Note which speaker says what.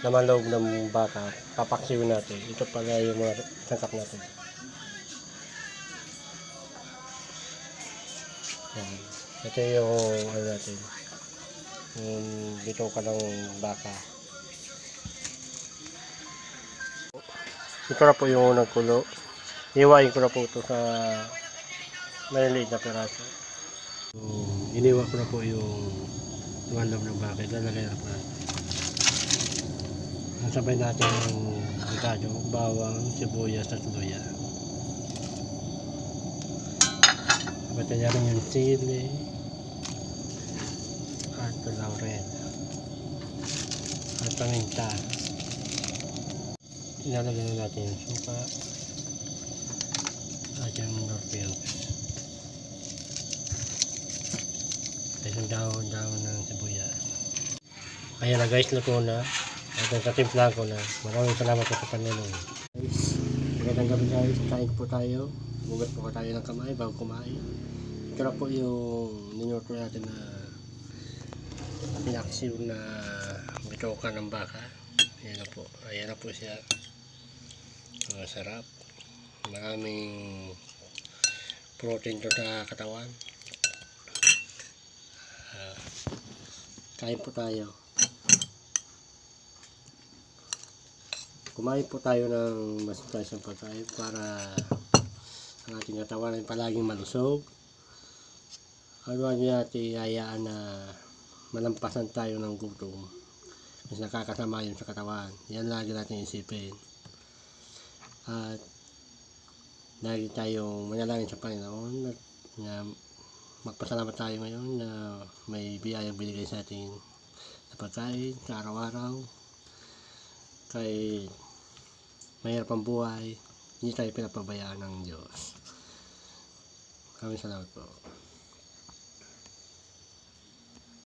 Speaker 1: laman loob ng baka, papaksiwin natin. Ito pala yung mga sangkap natin. Yan. Ito yung ano natin, yung bito ka ng baka. Ito na po yung unang kulo. Iwain ko na po ito sa maliliit na piraso. Iniwa ko na po yung laman loob ng baka. Lalagay na po natin. Nasabay natin yung ricado, bawang, sibuyas at luya. Bata niya rin yung sili at laurel at paminta. Ilalagay na natin yung suka at yung norpilk. Isang dahon ng sibuyas. Kaya na guys, luto na. At nagkatimpla ko na. Maraming salamat po sa panunod. Guys, magandang gabi guys. Kain po tayo. Bugat po tayo ng kamay bago kumain. Ito na po yung ninuto natin na pinaksiw na bitoka ng baka. Ayan na po. Ayan na po siya. Sarap. Maraming protein to sa katawan. Kain po tayo. Kumain po tayo ng masustansiyang pagkain para ang ating katawan ay palaging malusog. Ano natin hayaan na malampasan tayo ng gutom kasi nakakasama yun sa katawan. Yan lagi natin isipin. At lagi tayong manalangin sa Panginoon at na magpasalamat tayo ngayon na may biyayang binigay sa atin sa pagkain, sa araw-araw. Kay mahirap ang buhay, hindi tayo pinapabayaan ng Diyos. Maraming salamat po.